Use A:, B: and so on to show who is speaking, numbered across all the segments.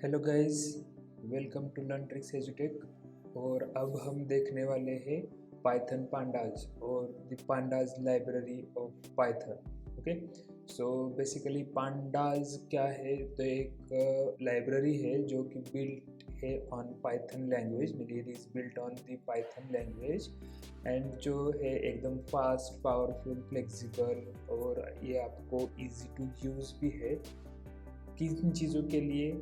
A: Hello guys, welcome to Learn Tricks एजुटेक। और अब हम देखने वाले हैं पाइथन पांडाज और the pandas library of Python. Okay, so basically pandas क्या है? तो एक लाइब्रेरी है जो कि बिल्ट है on Python language, mean it is built on the Python language and जो है एकदम फास्ट, पावरफुल, फ्लेक्सिबल और ये आपको इजी टू यूज़ भी है। किन चीज़ों के लिए?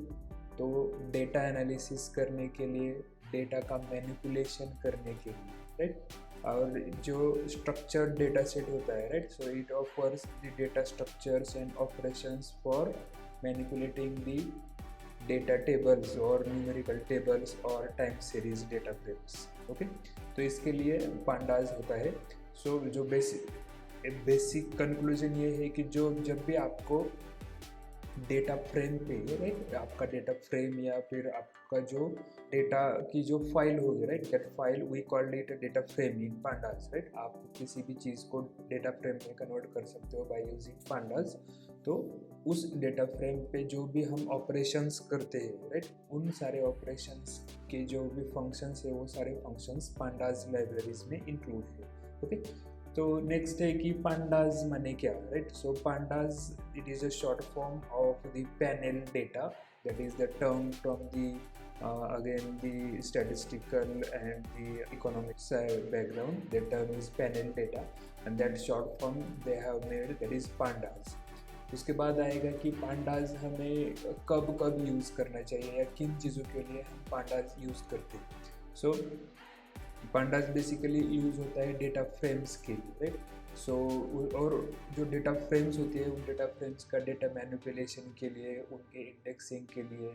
A: तो डेटा एनालिसिस करने के लिए, डेटा का मैनिपुलेशन करने के लिए, राइट। और जो स्ट्रक्चर्ड डेटा सेट होता है, right, so it offers the data structures and operations for manipulating the data tables और न्यूमेरिकल टेबल्स और time series data frames. Okay, तो इसके लिए पांडाज होता है। सो जो बेसिक कंक्लूजन ये है कि जो जब भी आपको डेटा फ्रेम पे, राइट, आपका डेटा फ्रेम या फिर आपका जो डेटा की जो फाइल होगी, right, that file we called it data frame in pandas, right. आप किसी भी चीज़ को डेटा फ्रेम में कन्वर्ट कर सकते हो बाय यूजिंग पांडास। तो उस डेटा फ्रेम पे जो भी हम ऑपरेशंस करते हैं, राइट, उन सारे ऑपरेशंस के जो भी फंक्शंस है वो सारे फंक्शंस पांडास लाइब्रेरीज में इंक्लूड है। ओके, तो नेक्स्ट है कि पांडाज माने क्या, right. So pandas, it is a short form of the panel data, that is the term from the again the statistical and the economics background. The term is panel data and that short form they have made, that is pandas. उसके बाद आएगा कि pandas हमें कब कब use करना चाहिए या किन चीज़ों के लिए हम पांडाज यूज़ करते हैं। सो पांडास बेसिकली यूज़ होता है डेटा फ्रेम्स के लिए, राइट। सो और जो डेटा फ्रेम्स होती है उन डेटा फ्रेम्स का डेटा मैनिपुलेशन के लिए, उनके इंडेक्सिंग के लिए,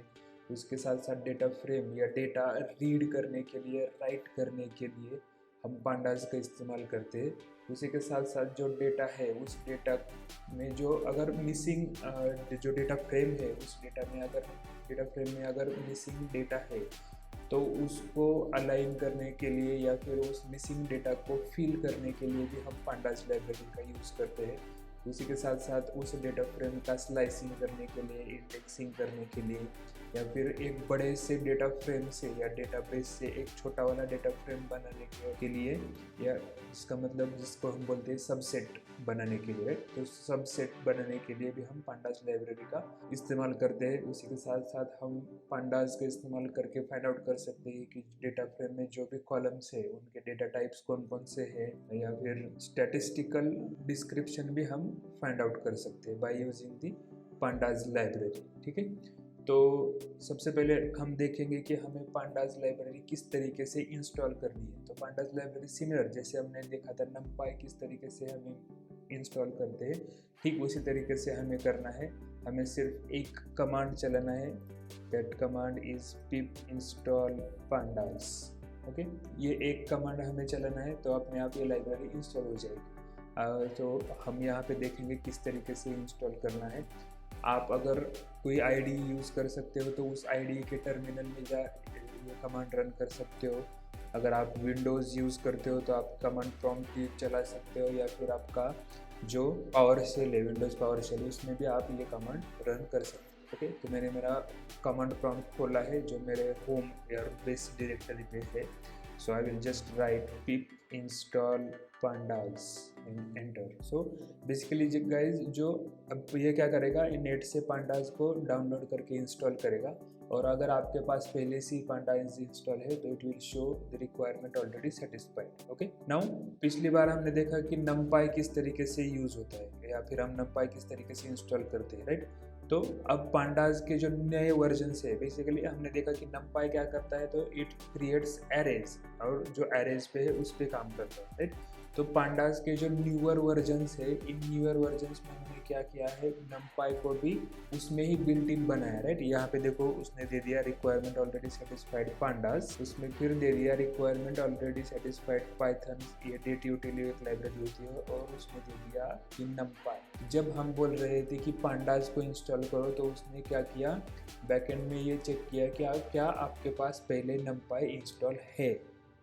A: उसके साथ साथ डेटा फ्रेम या डेटा रीड करने के लिए, राइट करने के लिए हम पांडास का इस्तेमाल करते हैं। उसी के साथ साथ जो डेटा है उस डेटा में जो अगर मिसिंग जो डेटा फ्रेम है उस डेटा फ्रेम में अगर मिसिंग डेटा है तो उसको अलाइन करने के लिए या फिर उस मिसिंग डेटा को फिल करने के लिए भी हम पांडास लाइब्रेरी का यूज़ करते हैं। उसी के साथ साथ उस डेटा फ्रेम का स्लाइसिंग करने के लिए, इंडेक्सिंग करने के लिए, या फिर एक बड़े से डेटा फ्रेम से या डेटाबेस से एक छोटा वाला डेटा फ्रेम बनाने के लिए, या इसका मतलब जिसको हम बोलते हैं सबसेट बनाने के लिए, तो सबसेट बनाने के लिए भी हम पांडास लाइब्रेरी का इस्तेमाल करते हैं। उसी के साथ साथ हम पांडास का इस्तेमाल करके फाइंड आउट कर सकते हैं कि डेटा फ्रेम में जो भी कॉलम्स है उनके डेटा टाइप्स कौन कौन से हैं, या फिर स्टैटिस्टिकल डिस्क्रिप्शन भी हम फाइंड आउट कर सकते हैं by using the pandas library. ठीक है, तो सबसे पहले हम देखेंगे कि हमें पांडास लाइब्रेरी किस तरीके से इंस्टॉल करनी है। तो पांडास लाइब्रेरी सिमिलर, जैसे हमने देखा था numpy किस तरीके से हमें इंस्टॉल करते हैं, ठीक उसी तरीके से हमें करना है। हमें सिर्फ एक कमांड चलाना है, that command is pip install pandas। Okay, ये एक कमांड हमें चलाना है तो अपने आप ये लाइब्रेरी इंस्टॉल हो जाएगी। तो हम यहाँ पे देखेंगे किस तरीके से इंस्टॉल करना है। आप अगर कोई आईडी यूज़ कर सकते हो तो उस आईडी के टर्मिनल में जा ये कमांड रन कर सकते हो। अगर आप विंडोज़ यूज़ करते हो तो आप कमांड प्रॉम्प्ट भी चला सकते हो, या फिर आपका जो पावर शेल है, विंडोज़ पावर शेल, उसमें भी आप ये कमांड रन कर सकते हो। ओके, तो मैंने मेरा कमांड प्रॉम्प्ट खोला है जो मेरे होम या बेस डायरेक्टरी पे है। So I will just write pip install pandas and enter। So basically guys जो अब ये क्या करेगा, नेट से पांडास को डाउनलोड करके इंस्टॉल करेगा, और अगर आपके पास पहले से ही पांडास इंस्टॉल है तो it will show the requirement already satisfied. Okay, now पिछली बार हमने देखा कि numpy किस तरीके से यूज़ होता है या फिर हम numpy किस तरीके से इंस्टॉल करते हैं, राइट। तो अब पांडास के जो नए वर्जन है, बेसिकली हमने देखा कि numpy क्या करता है, तो इट क्रिएट्स एरेज, और जो एरेज पे है उस पर काम करता है, राइट। तो पांडास के जो न्यूअर वर्जन्स है, इन न्यूअर वर्जन्स में हमने क्या किया है, numpy को भी उसमें ही बिल्ट इन बनाया, राइट। यहाँ पे देखो उसने दे दिया रिक्वायरमेंट ऑलरेडी सेटिस्फाइड पांडास, उसमें फिर दे दिया रिक्वायरमेंट ऑलरेडी सेटिस्फाइड पाइथन, ये डेट यूटिलिटी एक लाइब्रेरी होती है, और उसमें दे दिया कि numpy। जब हम बोल रहे थे कि पांडास को इंस्टॉल करो तो उसने क्या किया, बैकएंड में ये चेक किया कि क्या आपके पास पहले numpy इंस्टॉल है,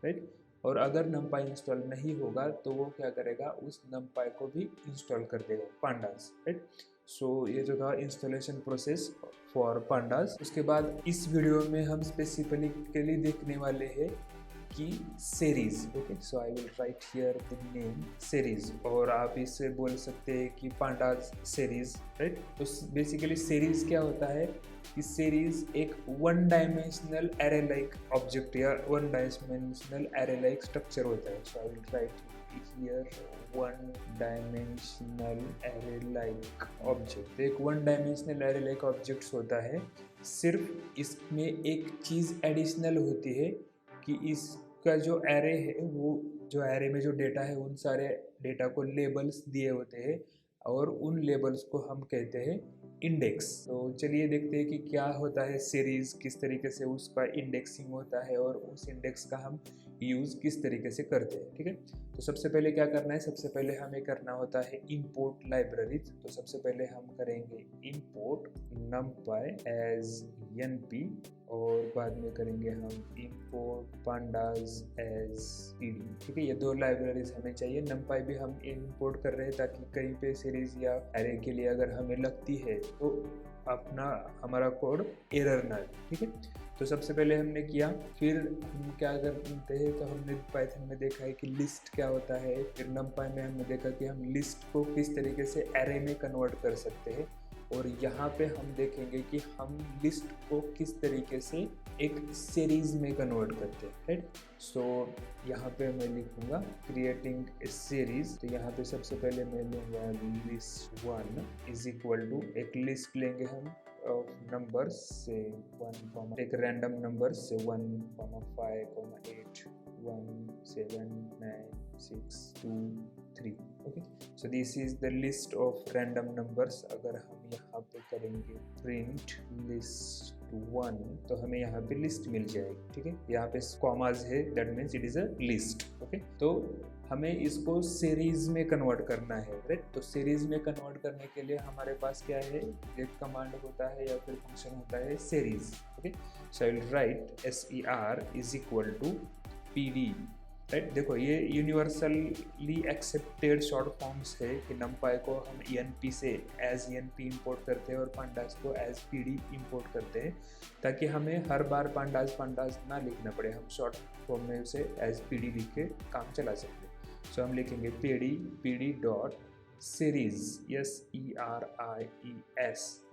A: राइट। और अगर numpy इंस्टॉल नहीं होगा तो वो क्या करेगा, उस numpy को भी इंस्टॉल कर देगा पांडास, राइट। सो ये जो था इंस्टॉलेशन प्रोसेस फॉर पांडास। उसके बाद इस वीडियो में हम स्पेसिफिकली देखने वाले हैं कि series. Okay, so I will write here the name series, और आप इसे बोल सकते हैं कि पांडास सीरीज, राइट। तो बेसिकली सीरीज क्या होता है कि सीरीज एक one dimensional array like object या one dimensional array like structure होता है। So I will write here one dimensional array like object. एक one dimensional array like objects होता है, सिर्फ इसमें एक चीज़ एडिशनल होती है कि इसका जो एरे है, वो जो एरे में जो डेटा है उन सारे डेटा को लेबल्स दिए होते हैं, और उन लेबल्स को हम कहते हैं इंडेक्स। तो चलिए देखते हैं कि क्या होता है सीरीज, किस तरीके से उसका इंडेक्सिंग होता है और उस इंडेक्स का हम यूज़ किस तरीके से करते हैं। ठीक है, तो सबसे पहले क्या करना है, सबसे पहले हमें करना होता है इंपोर्ट लाइब्रेरीज। तो सबसे पहले हम करेंगे इंपोर्ट numpy एज np, और बाद में करेंगे हम इंपोर्ट pandas एज pd। ठीक है, ये दो लाइब्रेरीज हमें चाहिए। numpy भी हम इंपोर्ट कर रहे हैं ताकि कहीं पे सीरीज या एरे के लिए अगर हमें लगती है तो हमारा कोड एरर ना दे। ठीक है, तो सबसे पहले हमने किया, फिर हम क्या करते हैं, तो हमने पाइथन में देखा है कि लिस्ट क्या होता है, फिर numpy में हमने देखा कि हम लिस्ट को किस तरीके से एरे में कन्वर्ट कर सकते हैं, और यहाँ पे हम देखेंगे कि हम लिस्ट को किस तरीके से एक सीरीज में कन्वर्ट करते हैं, राइट। सो यहाँ पे मैं लिखूँगा क्रिएटिंग ए सीरीज। तो यहाँ पे सबसे पहले मैं लूँगा list one is equal to, एक लिस्ट लेंगे हम ऑफ नंबर्स से 1, एक रैंडम नंबर से 1, 5, 8, 1, 7, 9, 6, 2, 3। Okay, so this is the list of random numbers. अगर हम यहाँ पे करेंगे प्रिंट लिस्ट 1, तो हमें यहाँ पे लिस्ट मिल जाएगी। ठीक है, यहाँ पे कॉमाज है, that means it is a list. Okay, तो हमें इसको सीरीज में कन्वर्ट करना है, राइट। तो सीरीज में कन्वर्ट करने के लिए हमारे पास क्या है, एक कमांड होता है या फिर फंक्शन होता है series. Okay, so I will write ser is equal to pd, right. देखो ये यूनिवर्सली एक्सेप्टेड शॉर्ट फॉर्म्स है कि numpy को हम enp से एज enp इंपोर्ट करते हैं और pandas को एज pd इंपोर्ट करते हैं, ताकि हमें हर बार pandas ना लिखना पड़े, हम शॉर्ट फॉर्म में उसे एज pd लिख के काम चला सकते हैं। सो हम लिखेंगे pd डॉट सीरीज, SERIES,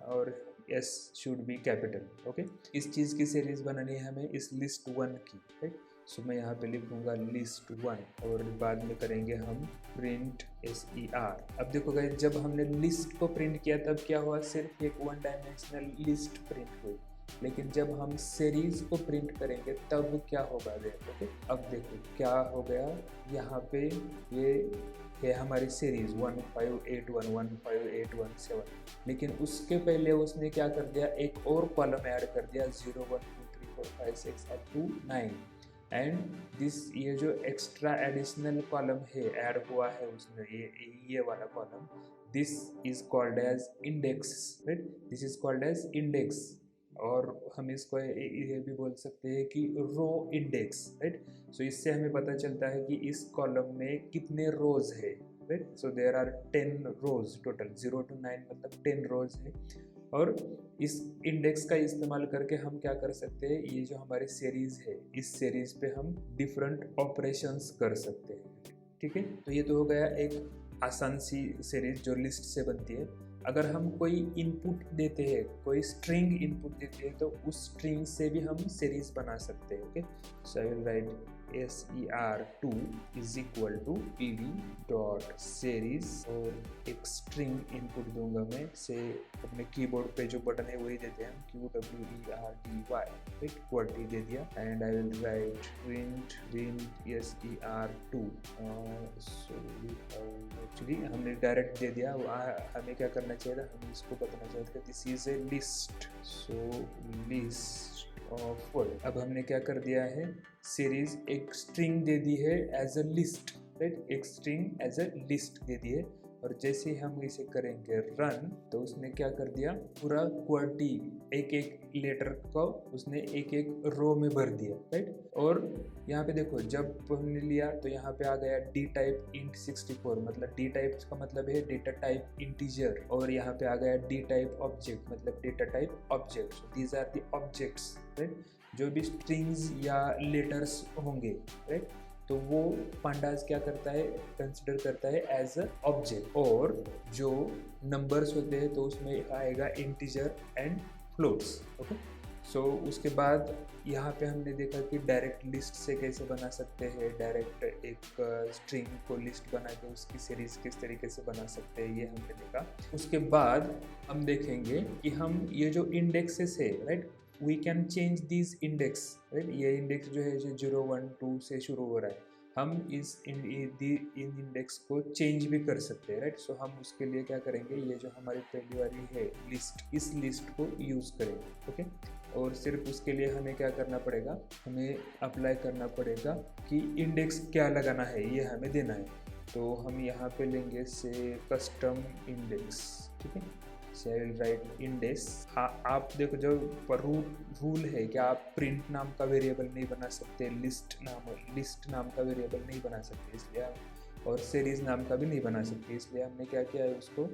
A: और S should be capital. Okay, इस चीज़ की सीरीज बनानी है हमें, इस लिस्ट 1 की, राइट। सो मैं यहाँ पे लिखूँगा लिस्ट 1, और बाद में करेंगे हम प्रिंट SER। अब देखो गाइस, जब हमने लिस्ट को प्रिंट किया तब क्या हुआ, सिर्फ एक वन डायमेंशनल लिस्ट प्रिंट हुई, लेकिन जब हम सीरीज को प्रिंट करेंगे तब क्या होगा देखो। ओके, अब देखो क्या हो गया, यहाँ पे ये है हमारी सीरीज 1581, 1581, 7, लेकिन उसके पहले उसने क्या कर दिया, एक और कॉलम ऐड कर दिया 0, 1, 2, 3, 4, 5, 6 अप टू 9, एंड दिस, ये जो एक्स्ट्रा एडिशनल कॉलम है ऐड हुआ है उसमें, ये वाला column, this is called as index, right. This is called as index, और हम इसको ये भी बोल सकते हैं कि रो इंडेक्स, राइट। सो इससे हमें पता चलता है कि इस कॉलम में कितने रोज है, right. So there are 10 rows total, 0 to 9 मतलब 10 रोज है, और इस इंडेक्स का इस्तेमाल करके हम क्या कर सकते हैं, ये जो हमारी सीरीज है, इस सीरीज पे हम डिफरेंट ऑपरेशंस कर सकते हैं। ठीक है, तो ये तो हो गया एक आसान सी सीरीज जो लिस्ट से बनती है। अगर हम कोई इनपुट देते हैं, कोई स्ट्रिंग इनपुट देते हैं, तो उस स्ट्रिंग से भी हम सीरीज बना सकते हैं। Okay, so I will write ser2 is equal to pd dot series, और एक स्ट्रिंग इनपुट दूंगा मैं, से अपने कीबोर्ड पे जो बटन है वही देते हैं हम, QWERTY, QWERTY दे दिया, and I will right print ser2। So actually हमने डायरेक्ट दे दिया, हमें क्या करना चाहिए था, हम इसको बताना चाहिए था this is a list, so list of word. अब हमने क्या कर दिया है, सीरीज एक स्ट्रिंग दे दी है एज अ लिस्ट, राइट, एक स्ट्रिंग एज अ लिस्ट दे दी है, और जैसे ही हम इसे करेंगे रन तो उसने क्या कर दिया, पूरा QWERTY एक एक लेटर को उसने एक एक रो में भर दिया, राइट। और यहाँ पे देखो जब हमने लिया तो यहाँ पे आ गया डी टाइप इंट 64, मतलब डी टाइप का मतलब है डेटा टाइप इंटीजर, और यहाँ पे आ गया डी टाइप ऑब्जेक्ट मतलब data type object. These are the objects, right, जो भी स्ट्रिंग्स या लेटर्स होंगे, राइट, तो वो पांडास क्या करता है, कंसिडर करता है एज अ ऑब्जेक्ट। और जो नंबर्स होते हैं तो उसमें आएगा इंटीजर एंड फ्लोट्स, ओके। सो उसके बाद यहाँ पे हमने देखा कि डायरेक्ट लिस्ट से कैसे बना सकते हैं, डायरेक्ट एक स्ट्रिंग को लिस्ट बना के उसकी सीरीज किस तरीके से बना सकते हैं, ये हमने देखा। उसके बाद हम देखेंगे कि हम ये जो इंडेक्सेस है, right, we can change this index, right. ये इंडेक्स जो है जो 0 1 2 से शुरू हो रहा है, हम इस इन इंडेक्स को चेंज भी कर सकते हैं, राइट। सो हम उसके लिए क्या करेंगे, ये जो हमारी पहली वाली है लिस्ट, इस लिस्ट को यूज़ करेंगे, ओके। और सिर्फ उसके लिए हमें क्या करना पड़ेगा, हमें अप्लाई करना पड़ेगा कि इंडेक्स क्या लगाना है, ये हमें देना है। तो हम यहाँ पे लेंगे से कस्टम इंडेक्स, ठीक है। So I will write index। आप देखो जो रूल है कि आप प्रिंट नाम का वेरिएबल नहीं बना सकते, लिस्ट नाम का वेरिएबल नहीं बना सकते, इसलिए हम और सीरीज नाम का भी नहीं बना सकते, इसलिए हमने क्या किया है, उसको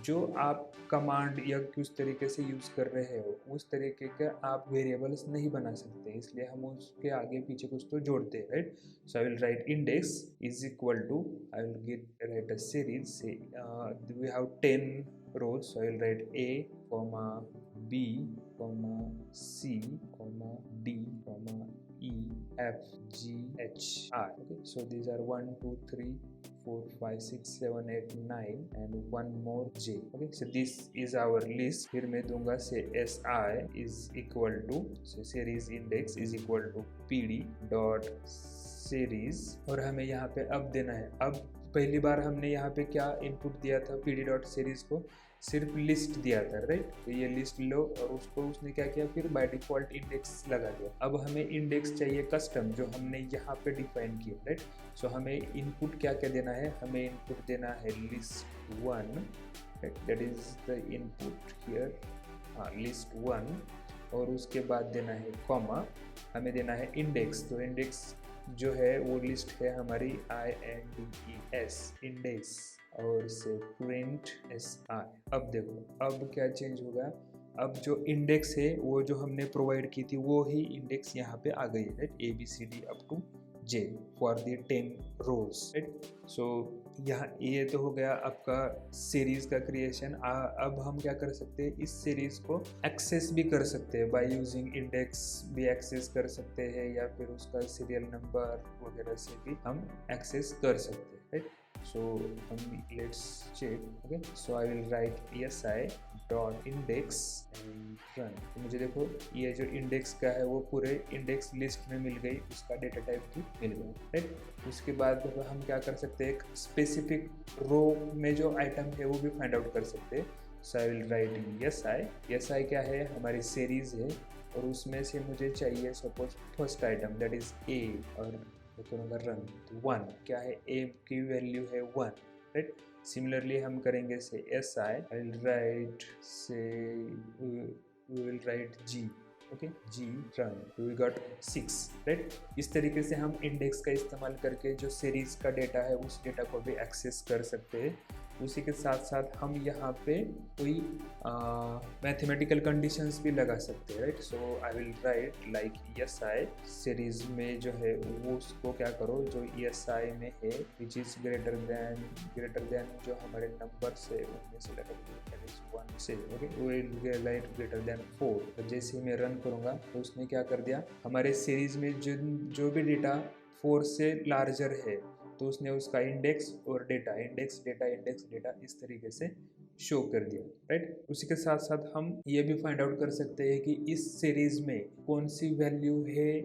A: जो आप कमांड या किस तरीके से यूज़ कर रहे हो उस तरीके के आप वेरिएबल्स नहीं बना सकते, इसलिए हम उसके आगे पीछे कुछ तो जोड़ते हैं, right. So I will write index is equal to, I will write a series से we have 10 rows, so I will write A, B, C, D, E, F, G, H, I. Okay, so these are 1 2 3 4 5 6 7 8 9 and one more J. Okay, so this is our list. फिर मैं दूंगा से SI is equal to, so series index is equal to PD dot series, और हमें यहाँ पे अब देना है। अब पहली बार हमने यहाँ पे क्या इनपुट दिया था, PD डॉट सीरीज को सिर्फ लिस्ट दिया था, राइट। तो ये लिस्ट लो और उसको उसने क्या किया, फिर बाय डिफॉल्ट इंडेक्स लगा दिया। अब हमें इंडेक्स चाहिए कस्टम, जो हमने यहाँ पे डिफाइन किया, राइट। सो हमें इनपुट क्या क्या देना है, हमें इनपुट देना है list 1, right, that is the input here, list 1, और उसके बाद देना है कॉमा, हमें देना है इंडेक्स। तो इंडेक्स जो है वो लिस्ट है हमारी INDEX इंडेक्स, और से प्रिंट SI। अब देखो अब क्या चेंज होगा, अब जो इंडेक्स है वो जो हमने प्रोवाइड की थी वो ही इंडेक्स यहाँ पे आ गई है, right, ABCD up to J for the 10 rows, right. So यहाँ ये तो हो गया आपका सीरीज का क्रिएशन। अब हम क्या कर सकते हैं, इस सीरीज को एक्सेस भी कर सकते हैं, बाय यूजिंग इंडेक्स भी एक्सेस कर सकते हैं, या फिर उसका सीरियल नंबर वगैरह से भी हम एक्सेस कर सकते हैं, राइट। सो हम let's check, okay. So I will write SI dot index and run. तो मुझे देखो ये जो इंडेक्स का है वो पूरे इंडेक्स लिस्ट में मिल गई, उसका डेटा टाइप भी मिल गया, राइट। उसके बाद हम क्या कर सकते हैं, एक स्पेसिफिक रो में जो आइटम है वो भी फाइंड आउट कर सकते हैं। सो आई विल राइट SI क्या है, हमारी सीरीज है, और उसमें से मुझे चाहिए suppose first item that is A, और करूँगा रन, तो 1 क्या है, A की वैल्यू है 1, राइट। सिमिलरली हम करेंगे say SI, I will write say we will write G, okay, G run, we got 6, right. इस तरीके से हम इंडेक्स का इस्तेमाल करके जो सीरीज का डेटा है उस डेटा को भी एक्सेस कर सकते हैं। उसी के साथ साथ हम यहाँ पे कोई मैथमेटिकल कंडीशंस भी लगा सकते हैं, right. So I will right like SI series में जो है वो उसको क्या करो, जो SI में है विच इज ग्रेटर देन जो हमारे नंबर से उनमें से लगा 1 से, ओके, वो लाइट ग्रेटर देन 4। तो जैसे ही मैं रन करूँगा तो उसने क्या कर दिया, हमारे सीरीज में जो भी डेटा 4 से लार्जर है तो उसने उसका इंडेक्स और डेटा इस तरीके से शो कर दिया, राइट। उसी के साथ साथ हम ये भी फाइंड आउट कर सकते हैं कि इस सीरीज में कौन सी वैल्यू है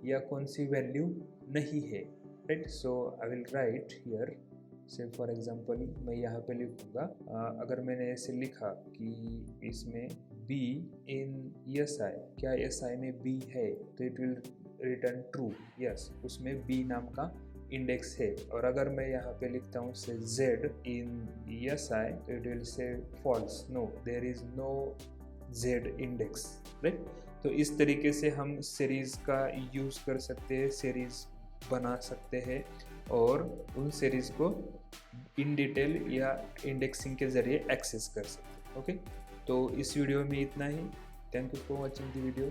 A: या कौन सी वैल्यू नहीं है, right. So I will write here से फॉर एग्जांपल मैं यहाँ पे लिखूँगा, अगर मैंने ऐसे लिखा कि इसमें B इन SI, क्या SI में B है, तो it will return true, yes, उसमें B नाम का इंडेक्स है, और अगर मैं यहाँ पे लिखता हूँ से z इन SI, तो it will say false, no there is no z index, right. तो इस तरीके से हम सीरीज़ का यूज़ कर सकते हैं, सीरीज़ बना सकते हैं और उन सीरीज़ को इन डिटेल या इंडेक्सिंग के ज़रिए एक्सेस कर सकते हैं। ओके, तो इस वीडियो में इतना ही। Thank you for watching the video.